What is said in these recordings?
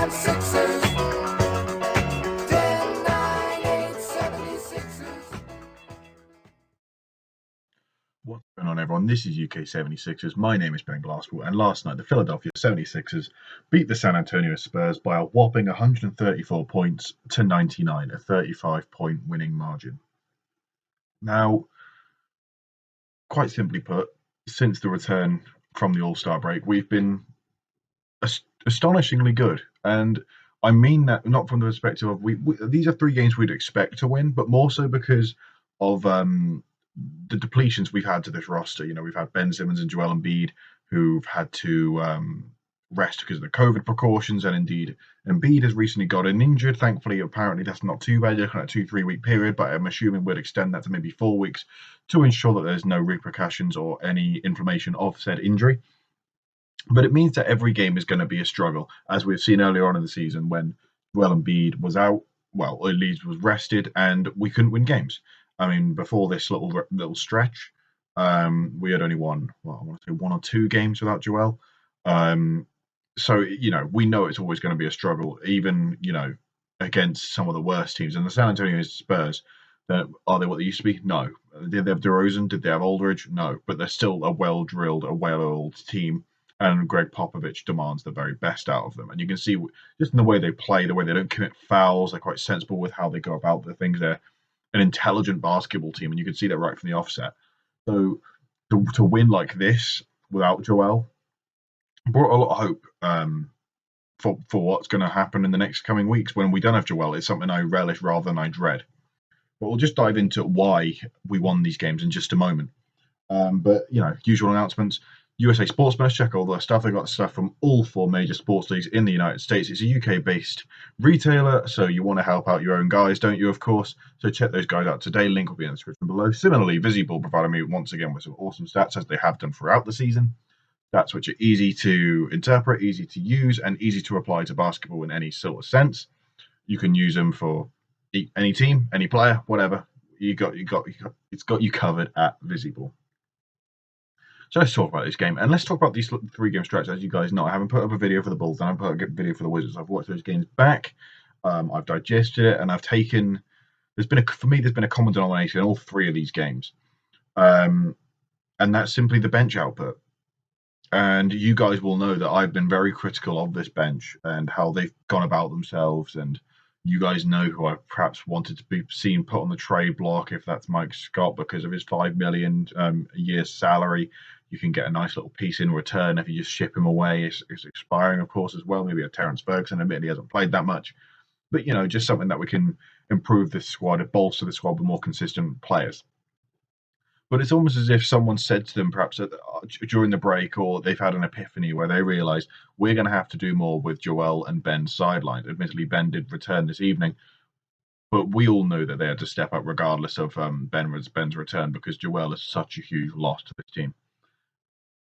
5 6s. 10, 9, 8, 76ers. What's going on, everyone? This is UK 76ers. My name is Ben Glasspool, and last night the Philadelphia 76ers beat the San Antonio Spurs by a whopping 134 points to 99, a 35-point winning margin. Now, quite simply put, since the return from the All-Star break, we've been astonishingly good, and I mean that not from the perspective of these are 3 games we'd expect to win, but more so because of the depletions we've had to this roster. You know, we've had Ben Simmons and Joel Embiid who've had to rest because of the COVID precautions, and indeed Embiid has recently gotten injured. Thankfully, apparently that's not too bad. You're looking at a 2-3 week period, but I'm assuming we'd extend that to maybe 4 weeks to ensure that there's no repercussions or any inflammation of said injury. But it means that every game is going to be a struggle, as we've seen earlier on in the season when Joel Embiid was out, well, at least was rested, and we couldn't win games. I mean, before this little stretch, we had only won, well, I want to say 1 or 2 games without Joel. So, you know, we know it's always going to be a struggle, even, you know, against some of the worst teams. And the San Antonio Spurs, are they what they used to be? No. Did they have DeRozan? Did they have Aldridge? No. But they're still a well-drilled, a well-oiled team. And Greg Popovich demands the very best out of them. And you can see just in the way they play, the way they don't commit fouls, they're quite sensible with how they go about the things. They're an intelligent basketball team, and you can see that right from the offset. So to win like this without Joel brought a lot of hope for what's going to happen in the next coming weeks when we don't have Joel. It's something I relish rather than I dread. But we'll just dive into why we won these games in just a moment. But, you know, usual announcements. USA Sportsman, check all their stuff. They got stuff from all 4 major sports leagues in the United States. It's a UK-based retailer, so you want to help out your own guys, don't you, of course? So check those guys out today. Link will be in the description below. Similarly, Visible provided me once again with some awesome stats, as they have done throughout the season. Stats which are easy to interpret, easy to use, and easy to apply to basketball in any sort of sense. You can use them for any team, any player, whatever. It's got you covered at Visible. So let's talk about this game, and let's talk about these 3-game stretch. As you guys know, I haven't put up a video for the Bulls, and I haven't put up a video for the Wizards. I've watched those games back. I've digested it, and I've taken. There's been a common denominator in all 3 of these games, and that's simply the bench output. And you guys will know that I've been very critical of this bench and how they've gone about themselves. And you guys know who I perhaps wanted to be seen put on the trade block, if that's Mike Scott, because of his $5 million a year salary. You can get a nice little piece in return if you just ship him away. It's expiring, of course, as well. Maybe a Terrence Ferguson. Admittedly, he hasn't played that much. But, you know, just something that we can improve this squad, bolster the squad with more consistent players. But it's almost as if someone said to them, perhaps during the break, or they've had an epiphany where they realise we're going to have to do more with Joel and Ben sidelined. Admittedly, Ben did return this evening, but we all know that they had to step up regardless of Ben's return, because Joel is such a huge loss to this team.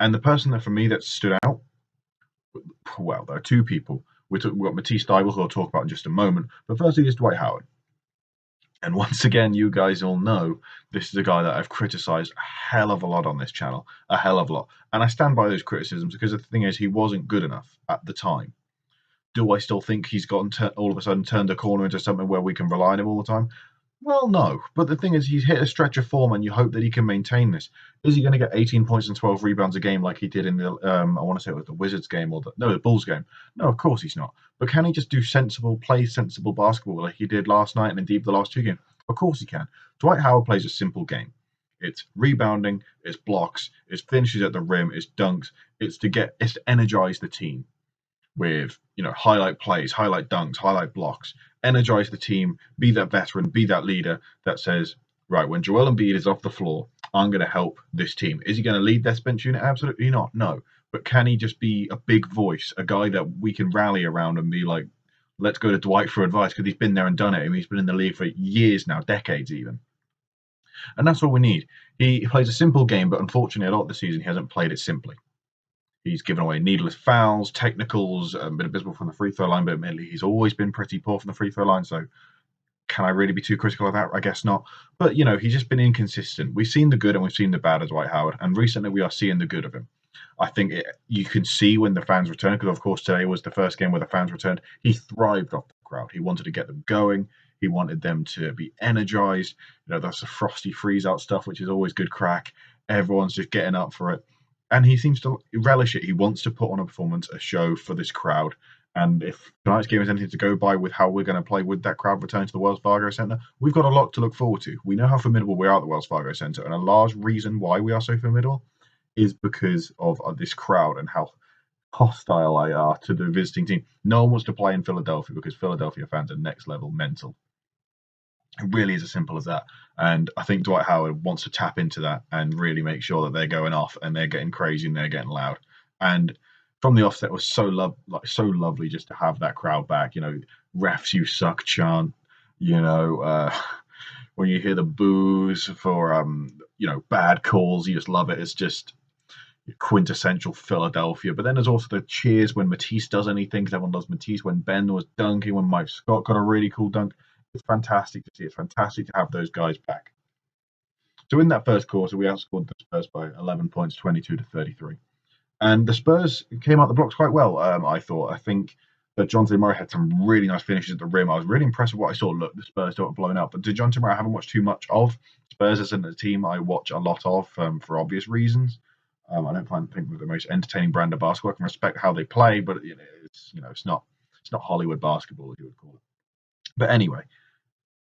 And the person that, for me, that stood out, well, there are 2 people. We've got Matisse Thybulle, who I'll talk about in just a moment. But firstly, is Dwight Howard. And once again, you guys all know this is a guy that I've criticised a hell of a lot on this channel, a hell of a lot. And I stand by those criticisms, because the thing is, he wasn't good enough at the time. Do I still think he's gotten all of a sudden turned a corner into something where we can rely on him all the time? Well, no. But the thing is, he's hit a stretch of form, and you hope that he can maintain this. Is he going to get 18 points and 12 rebounds a game like he did in the, I want to say it was the Wizards game, or the Bulls game? No, of course he's not. But can he just do sensible basketball like he did last night and indeed the last 2 games? Of course he can. Dwight Howard plays a simple game. It's rebounding, it's blocks, it's finishes at the rim, it's dunks. It's to energize the team with, you know, highlight plays, highlight dunks, highlight blocks. Energize the team, be that veteran, be that leader that says, right, when Joel Embiid is off the floor, I'm going to help this team. Is he going to lead this bench unit? Absolutely not. No. But can he just be a big voice, a guy that we can rally around and be like, let's go to Dwight for advice, because he's been there and done it. I mean, he's been in the league for years now, decades even. And that's all we need. He plays a simple game, but unfortunately, a lot of the season, he hasn't played it simply. He's given away needless fouls, technicals, a bit abysmal from the free throw line, but admittedly, he's always been pretty poor from the free throw line. So can I really be too critical of that? I guess not. But, you know, he's just been inconsistent. We've seen the good and we've seen the bad of Dwight Howard. And recently we are seeing the good of him. I think you can see when the fans return, because of course today was the first game where the fans returned. He thrived off the crowd. He wanted to get them going. He wanted them to be energized. That's the frosty freeze out stuff, which is always good crack. Everyone's just getting up for it. And he seems to relish it. He wants to put on a performance, a show for this crowd. And if tonight's game is anything to go by with how we're going to play with that crowd returning to the Wells Fargo Centre, we've got a lot to look forward to. We know how formidable we are at the Wells Fargo Centre, and a large reason why we are so formidable is because of this crowd and how hostile they are to the visiting team. No one wants to play in Philadelphia because Philadelphia fans are next level mental. It really is as simple as that. And I think Dwight Howard wants to tap into that and really make sure that they're going off and they're getting crazy and they're getting loud. And from the offset, it was so lovely just to have that crowd back. Refs you suck chant. When you hear the boos for bad calls, you just love it. It's just quintessential Philadelphia. But then there's also the cheers when Matisse does anything, because everyone loves Matisse. When Ben was dunking, when Mike Scott got a really cool dunk, it's fantastic to see. It's fantastic to have those guys back. So in that first quarter, we outscored the Spurs by 11 points, 22-33. And the Spurs came out the blocks quite well, I thought. I think that DeJounte Murray had some really nice finishes at the rim. I was really impressed with what I saw. Look, the Spurs don't blown out. But DeJounte Murray I haven't watched too much of. Spurs isn't a team I watch a lot of for obvious reasons. I don't think they're the most entertaining brand of basketball. I can respect how they play, but it's not Hollywood basketball, as you would call it. But anyway,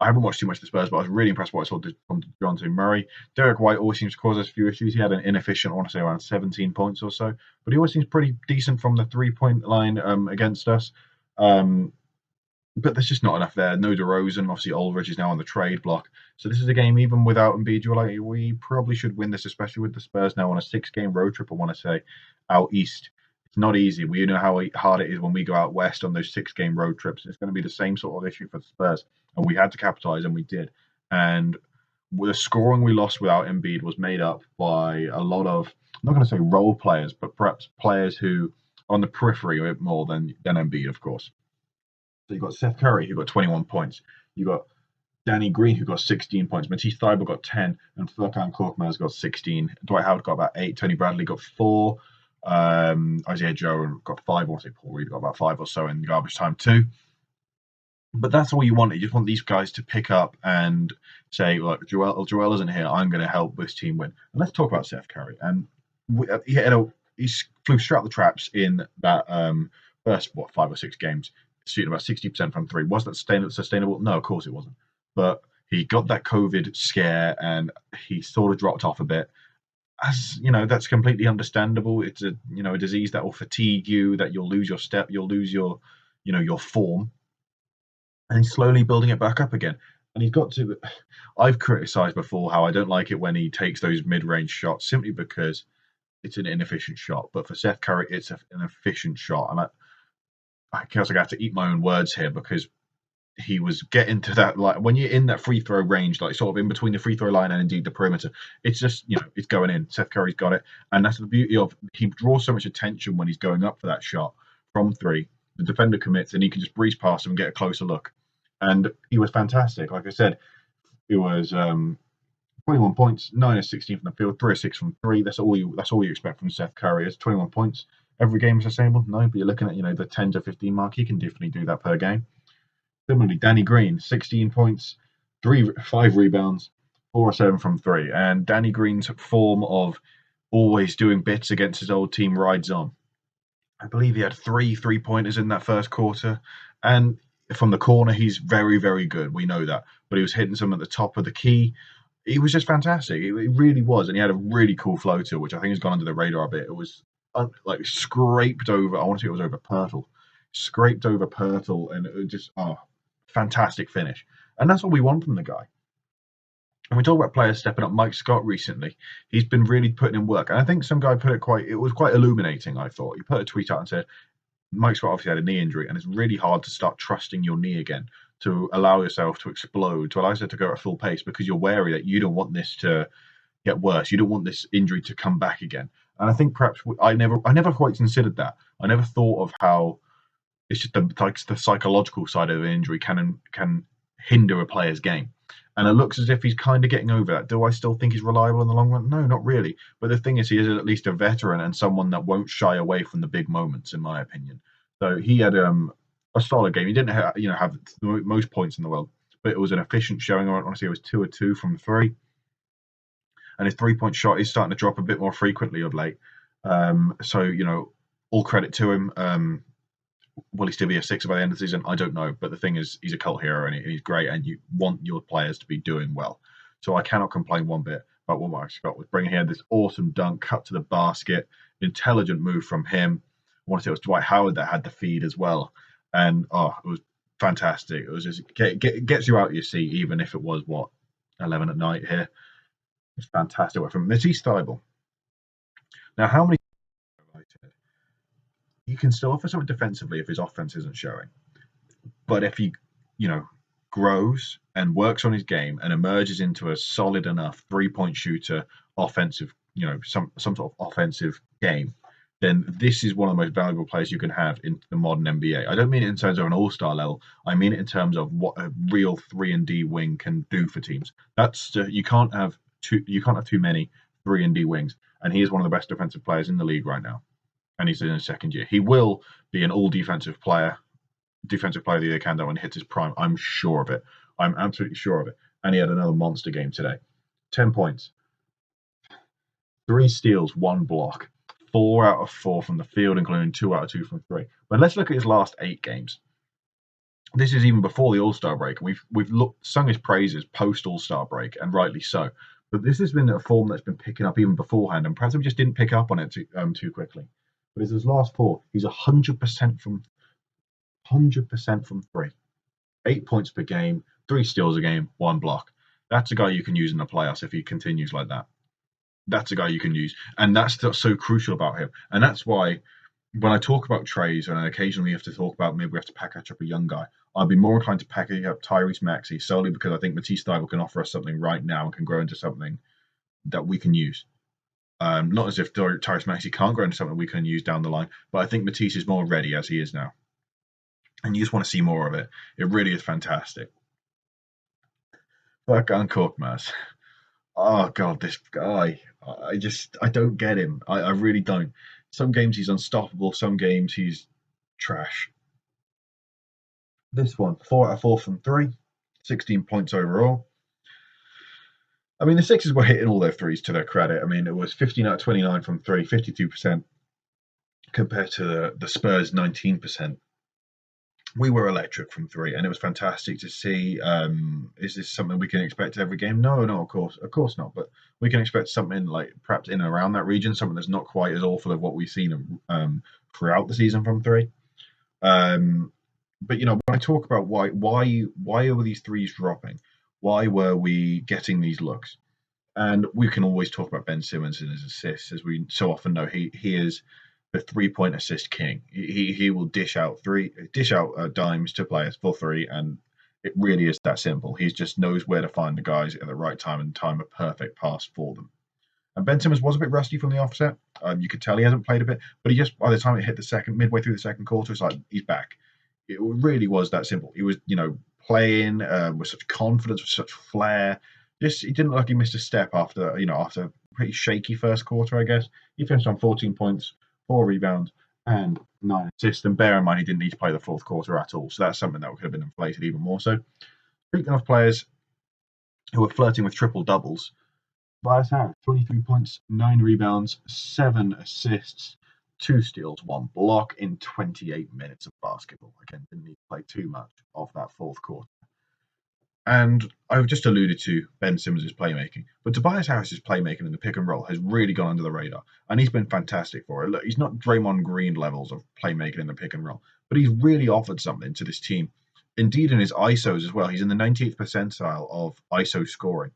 I haven't watched too much of the Spurs, but I was really impressed with what I saw from DeJounte Murray. Derek White always seems to cause us a few issues. He had an inefficient, I want to say, around 17 points or so, but he always seems pretty decent from the three-point line against us. But there's just not enough there. No DeRozan. Obviously, Aldridge is now on the trade block. So this is a game, even without Embiid, you're like, we probably should win this, especially with the Spurs now on a 6-game road trip, I want to say, out east. It's not easy. We know how hard it is when we go out west on those 6-game road trips. It's going to be the same sort of issue for the Spurs. And we had to capitalize, and we did. And the scoring we lost without Embiid was made up by a lot of, I'm not going to say role players, but perhaps players who are on the periphery a bit more than Embiid, of course. So you've got Seth Curry, who got 21 points. You've got Danny Green, who got 16 points. Matisse Thybulle got 10. And Furkan Korkmaz got 16. Dwight Howard got about 8. Tony Bradley got 4. Isaiah Joe got 5. I want to say Paul Reed got about 5 or so in garbage time too. But that's all you want. You just want these guys to pick up and say, look, Joel isn't here. I'm going to help this team win. And let's talk about Seth Curry. And he flew straight up the traps in that first, 5 or 6 games, shooting about 60% from three. Was that sustainable? No, of course it wasn't. But he got that COVID scare and he sort of dropped off a bit. As that's completely understandable. It's a disease that will fatigue you, that you'll lose your step, you'll lose your form. And he's slowly building it back up again. And he's got to. I've criticised before how I don't like it when he takes those mid-range shots simply because it's an inefficient shot. But for Seth Curry, it's an efficient shot. And I guess I have to eat my own words here because he was getting to that, like when you're in that free throw range, like sort of in between the free throw line and indeed the perimeter, it's just it's going in. Seth Curry's got it, and that's the beauty of he draws so much attention when he's going up for that shot from three. The defender commits, and he can just breeze past him and get a closer look. And he was fantastic. Like I said, it was 21 points, 9 of 16 from the field, 3 of 6 from three. That's all you expect from Seth Curry. It's 21 points. Every game is sustainable? No, but you're looking at the 10 to 15 mark. He can definitely do that per game. Similarly, Danny Green, 16 points, 5 rebounds, 4 or 7 from three. And Danny Green's form of always doing bits against his old team rides on. I believe he had 3 3-pointers in that first quarter. And from the corner, he's very, very good. We know that. But he was hitting some at the top of the key. He was just fantastic. It really was. And he had a really cool floater, which I think has gone under the radar a bit. It was scraped over. I want to say it was over Pirtle. Scraped over Pirtle. And it was just, fantastic finish. And that's what we want from the guy. And we talk about players stepping up. Mike Scott recently, he's been really putting in work. And I think some guy it was quite illuminating, I thought. He put a tweet out and said, Mike Scott obviously had a knee injury, and it's really hard to start trusting your knee again, to allow yourself to explode, to allow yourself to go at full pace, because you're wary that you don't want this to get worse. You don't want this injury to come back again. And I think perhaps I never quite considered that. I never thought of how it's just the psychological side of an injury can hinder a player's game. And it looks as if he's kind of getting over that. Do I still think he's reliable in the long run? No, not really. But the thing is, he is at least a veteran and someone that won't shy away from the big moments, in my opinion. So he had a solid game. He didn't have the most points in the world, but it was an efficient showing. Honestly, it was 2 of 2 from 3, and his 3-point shot is starting to drop a bit more frequently of late. So all credit to him. Will he still be a sixer by the end of the season? I don't know. But the thing is, he's a cult hero and he's great, and you want your players to be doing well. So I cannot complain one bit about what Mark Scott was bringing here. This awesome dunk, cut to the basket, intelligent move from him. I want to say it was Dwight Howard that had the feed as well. And it was fantastic. It was just gets you out of your seat, even if it was 11 at night here. It's fantastic work from Matisse Thybulle. Now, how many he can still offer something defensively if his offense isn't showing. But if he, grows and works on his game and emerges into a solid enough 3-point shooter, offensive, some sort of offensive game, then this is one of the most valuable players you can have in the modern NBA. I don't mean it in terms of an all-star level. I mean it in terms of what a real 3-and-D wing can do for teams. You can't have too many 3-and-D wings, and he is one of the best defensive players in the league right now. And he's in his second year. He will be an all defensive player of the year candidate when he hits his prime. I'm sure of it. I'm absolutely sure of it. And he had another monster game today. 10 points, 3 steals, 1 block, 4 out of 4 from the field, including 2 out of 2 from 3. But let's look at his last 8 games. This is even before the All-Star break. We've sung his praises post All-Star break, and rightly so. But this has been a form that's been picking up even beforehand, and perhaps we just didn't pick up on it too quickly. But his last 4, he's 100% from 3. 8 points per game, 3 steals a game, 1 block. That's a guy you can use in the playoffs if he continues like that. That's a guy you can use, and that's so crucial about him. And that's why when I talk about trades, and occasionally we have to talk about maybe we have to package up a young guy, I'd be more inclined to package up Tyrese Maxey solely because I think Matisse Thybulle can offer us something right now and can grow into something that we can use. Not as if Tyrese Maxey can't grow into something we can use down the line, but I think Matisse is more ready as he is now. And you just want to see more of it. It really is fantastic. That Uncorked Maz. Oh, God, this guy. I don't get him. I really don't. Some games he's unstoppable. Some games he's trash. This one, 4 out of 4 from 3. 16 points overall. I mean, the Sixers were hitting all their threes to their credit. I mean, it was 15 out of 29 from 3, 52%, compared to the Spurs 19%. We were electric from 3, and it was fantastic to see. Is this something we can expect every game? No, of course not. But we can expect something like perhaps in and around that region, something that's not quite as awful of what we've seen throughout the season from 3. But when I talk about why were these threes dropping? Why were we getting these looks? And we can always talk about Ben Simmons and his assists, as we so often know. He is the 3-point assist king. He will dish out dimes to players for 3, and it really is that simple. He just knows where to find the guys at the right time and time a perfect pass for them. And Ben Simmons was a bit rusty from the offset. You could tell he hasn't played a bit, but he just by the time it hit midway through the second quarter, it's like he's back. It really was that simple. He was, playing with such confidence, with such flair. Just he didn't look like he missed a step after a pretty shaky first quarter, I guess. He finished on 14 points, 4 rebounds, and 9 assists. And bear in mind, he didn't need to play the fourth quarter at all. So that's something that could have been inflated even more so. Speaking of players who are flirting with triple doubles, Tobias Harris, 23 points, 9 rebounds, 7 assists, 2 steals, 1 block in 28 minutes of basketball. Again, didn't need to play too much of that fourth quarter. And I've just alluded to Ben Simmons' playmaking, but Tobias Harris's playmaking in the pick and roll has really gone under the radar, and he's been fantastic for it. Look, he's not Draymond Green levels of playmaking in the pick and roll, but he's really offered something to this team. Indeed, in his ISOs as well, he's in the 98th percentile of ISO scoring.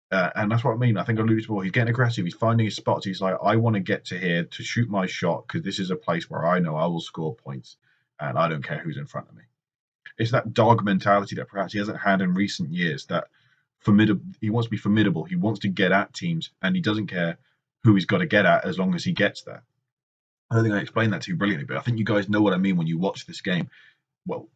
And that's what I mean. I think I alluded to before. He's getting aggressive. He's finding his spots. He's like, I want to get to here to shoot my shot because this is a place where I know I will score points, and I don't care who's in front of me. It's that dog mentality that perhaps he hasn't had in recent years. That formidable. He wants to be formidable. He wants to get at teams, and he doesn't care who he's got to get at as long as he gets there. I don't think I explained that too brilliantly, but I think you guys know what I mean when you watch this game. Well,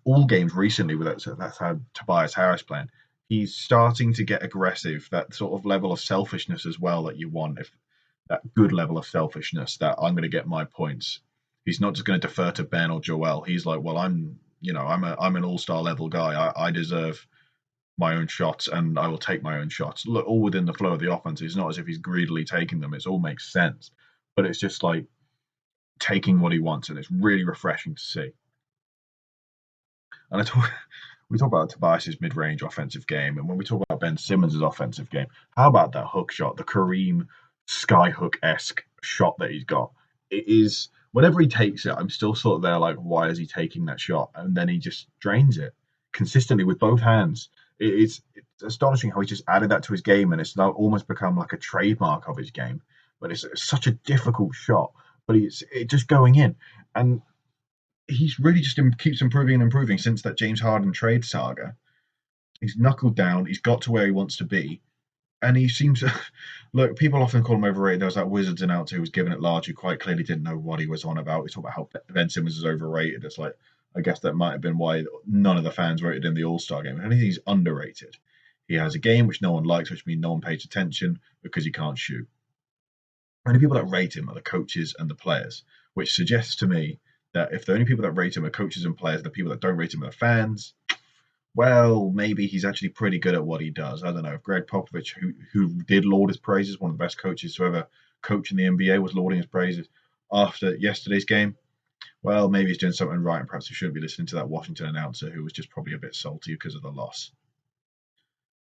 all games recently that's had Tobias Harris playing. he's starting to get aggressive. That sort of level of selfishness as well that you want, if that good level of selfishness that I'm going to get my points. He's not just going to defer to Ben or Joel. He's like, well, I'm an all-star level guy. I deserve my own shots and I will take my own shots. Look, all within the flow of the offense. It's not as if he's greedily taking them. It all makes sense, but it's just like taking what he wants, and it's really refreshing to see. And we talk about Tobias's mid-range offensive game, and when we talk about Ben Simmons' offensive game, how about that hook shot, the Kareem skyhook-esque shot that he's got? It is, whenever he takes it, I'm still sort of there like, why is he taking that shot? And then he just drains it consistently with both hands. It's astonishing how he just added that to his game, and it's now almost become like a trademark of his game. But it's such a difficult shot, but it's just going in, and he's really just keeps improving and improving since that James Harden trade saga. He's knuckled down. He's got to where he wants to be, and he seems look. People often call him overrated. There was that Wizards announcer who was giving it large, who quite clearly didn't know what he was on about. He talked about how Ben Simmons is overrated. It's like, I guess that might have been why none of the fans rated in the All Star game. If anything, he's underrated. He has a game which no one likes, which means no one pays attention because he can't shoot. The only people that rate him are the coaches and the players, which suggests to me that if the only people that rate him are coaches and players, the people that don't rate him are the fans. Well, maybe he's actually pretty good at what he does. I don't know. If Greg Popovich, who did laud his praises, one of the best coaches to ever coach in the NBA, was lauding his praises after yesterday's game, well, maybe he's doing something right, and perhaps he shouldn't be listening to that Washington announcer who was just probably a bit salty because of the loss.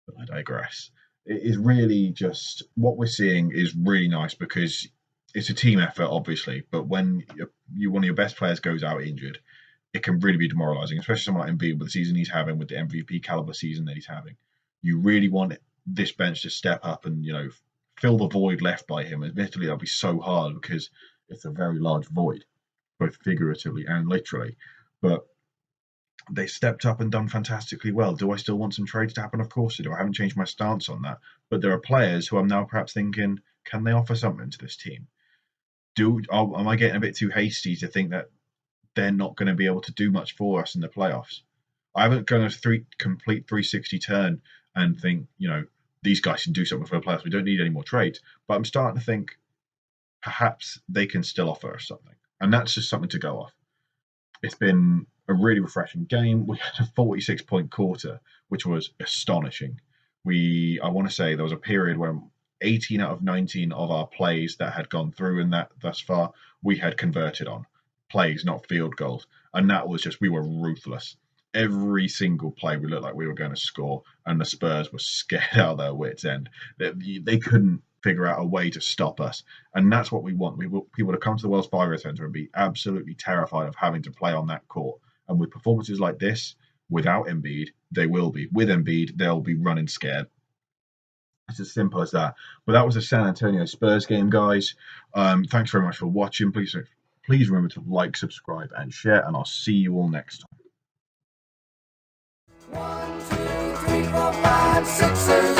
But I digress. It is really just what we're seeing is really nice because it's a team effort, obviously. But when one of your best players goes out injured, it can really be demoralising, especially someone like Embiid with the season he's having, with the MVP caliber season that he's having. You really want this bench to step up and fill the void left by him. Admittedly, that'll be so hard because it's a very large void, both figuratively and literally. But they stepped up and done fantastically well. Do I still want some trades to happen? Of course I do. I haven't changed my stance on that. But there are players who I'm now perhaps thinking, can they offer something to this team? Am I getting a bit too hasty to think that they're not going to be able to do much for us in the playoffs? I haven't gone a complete 360 turn and think, these guys can do something for the playoffs. We don't need any more trades. But I'm starting to think perhaps they can still offer us something. And that's just something to go off. It's been a really refreshing game. We had a 46-point quarter, which was astonishing. I want to say there was a period where 18 out of 19 of our plays that had gone through in that thus far, we had converted on plays, not field goals. And that was just, we were ruthless. Every single play, we looked like we were going to score, and the Spurs were scared out of their wits' end. They couldn't figure out a way to stop us. And that's what we want. We want people to come to the Wells Fargo Centre and be absolutely terrified of having to play on that court. And with performances like this, without Embiid, they will be. With Embiid, they'll be running scared. It's as simple as that. But that was a San Antonio Spurs game, guys. Thanks very much for watching. Please remember to like, subscribe, and share, and I'll see you all next time. 1, 2, 3, 4, 5, 6, 7.